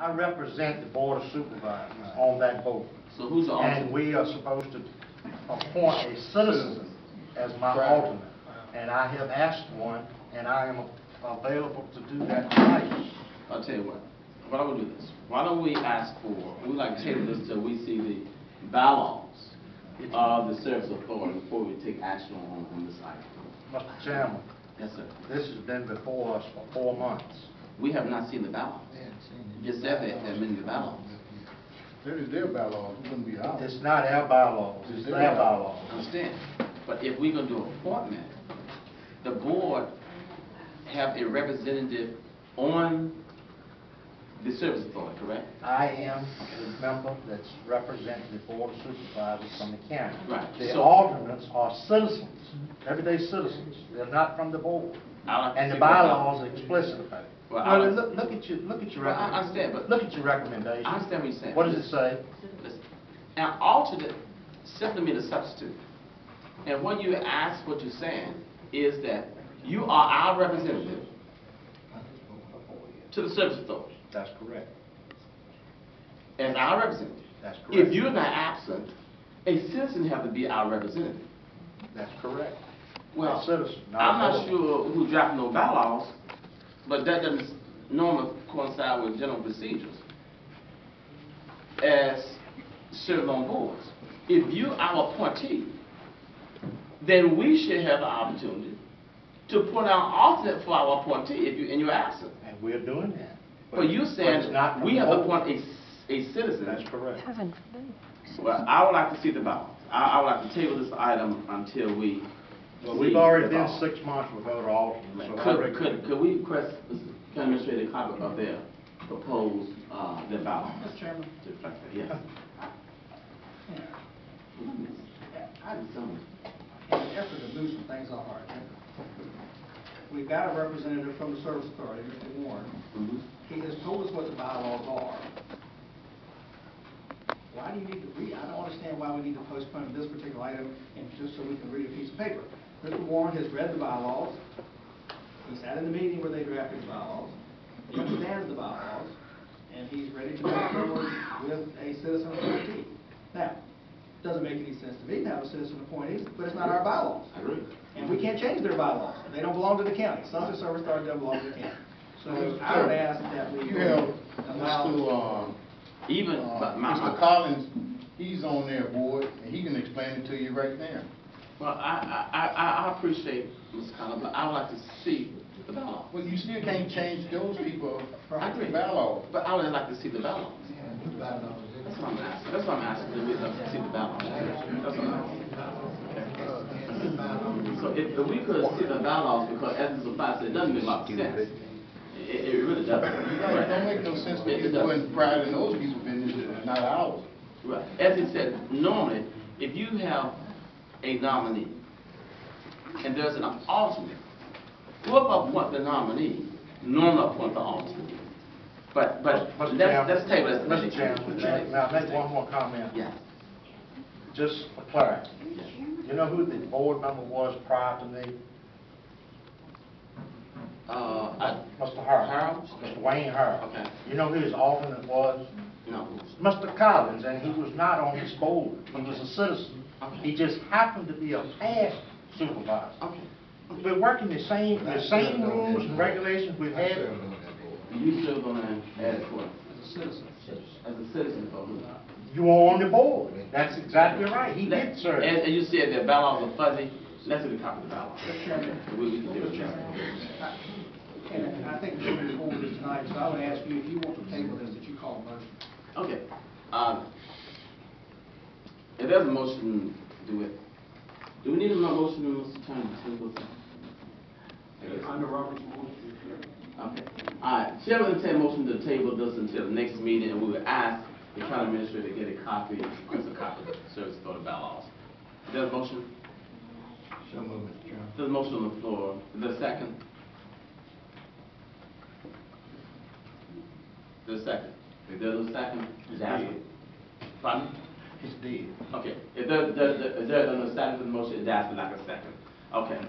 I represent the Board of Supervisors on that board. So who's the alternate? And we are supposed to appoint a citizen as my alternate. And I have asked one, and I am available to do that tonight. I'll tell you what. Why don't we do this? Why don't we ask for, we'd like to table this till we see the bylaws of the Service Authority before we take action on this item. Mr. Chairman. Yes, sir. This has been before us for 4 months. We have not seen the bylaws. You just said that there have been the bylaws. That is their bylaws, it wouldn't be ours. It's not our bylaws, it's their bylaws. I understand. But if we're going to do an appointment, the board have a representative on the Service Authority, correct? I am the member that's representing the Board of Supervisors from the county. Right. The So- alternates are citizens, everyday citizens. They're not from the board. I like to And the see bylaws are explicit about it. Well, Well, I like- look at your Well, I understand, but- look at your recommendation. I understand what you're saying. What does it say? Listen, an alternate simply means a substitute. And when you ask, what you're saying is that you are our representative to the Service Authority. That's correct. As our representative. That's correct. If you're not absent, a citizen have to be our representative. That's correct. Well, A citizen, not I'm a not voter. sure who drafted no bylaws, but that doesn't normally coincide with general procedures as served on boards. If you're our appointee, then we should have the opportunity to put our alternate for our appointee if you're absent. And we're doing that. But you're it's saying not from we the have to board. appoint a citizen. That's correct. Heaven forbid. Well, I would like to see the bylaws. I would like to table this item until we Well, see we've already the been bylaws. 6 months without an alternate. So I reckon- Could we request, Mr. County Administrator, a copy of their proposed, their bylaws? Mr. Chairman? To reflect that, yes. I just don't. In an effort to move some things off our agenda, we've got a representative from the Service Authority, Mr. Warren. Mhm. He has told us what the bylaws are. Why do you need to read? I don't understand why we need to postpone this particular item and just so we can read a piece of paper. Mr. Warren has read the bylaws. He sat in the meeting where they drafted the bylaws. He understands the bylaws, and he's ready to move forward with a citizen appointee. Now, doesn't make any sense to me to have a citizen appointee, but it's not our bylaws. I agree. And we can't change their bylaws. They don't belong to the county. Sunset Service Authority doesn't belong to the county. So I would ask that we You have allow. Mr. Even, but Mr. Collins, he's on their board, and he can explain it to you right there. well, I appreciate, Ms. Collins, but I would like to see the bylaws. Well, you still can't change those people I agree. bylaws. But I would like to see the bylaws. That's what I'm asking. That's what I'm asking. We'd like to see the bylaws. That's what I'm asking. So if we could see the bylaws, because as it's applied, it doesn't make a lot of sense. It really doesn't. It don't make no sense to be doing pride in those people's business, it's not ours. Right. As it said, normally, if you have a nominee and there's an alternate, whoever appoints the nominee normally appoint the alternate. But Mr. let's table Chairman, this. Mr. Chairman, may I make one more comment? Yes. Just for clarity. Yes. You know who the board member was prior to me? Mr. Harrell. Harold? Mr. Wayne Harrell. Okay. You know who his alternate was? No. Mr. Collins, and he was not on this board. He was a citizen. Okay. He just happened to be a past supervisor. Okay. We're working the same rules and regulations we've had. You served on an as what? As a citizen. As a citizen for who? You were on the board. That's exactly right. He did serve. And you said that bylaws are fuzzy. Let's see the copy of the bylaws. Mr. Chairman. We can do it. And I think we should move forward this tonight, so I would ask you, if you want to table this, that you call a motion. Okay. If there's a motion, do it. Do we need a motion, Mr. Attorney, to table this? Under Robert's rules. Okay. All right. Chair will entertain a motion to table this until the next meeting, and we will ask the county administrator to get a copy, request a copy of the Service Authority bylaws. Is there a motion? So move, Mr. Chairman. There's a motion on the floor. Is there a second? Is there a second? If there's a second, just ask it. Pardon? He's dead. Okay. If there's a second to the motion, it's asked for like a second. Okay.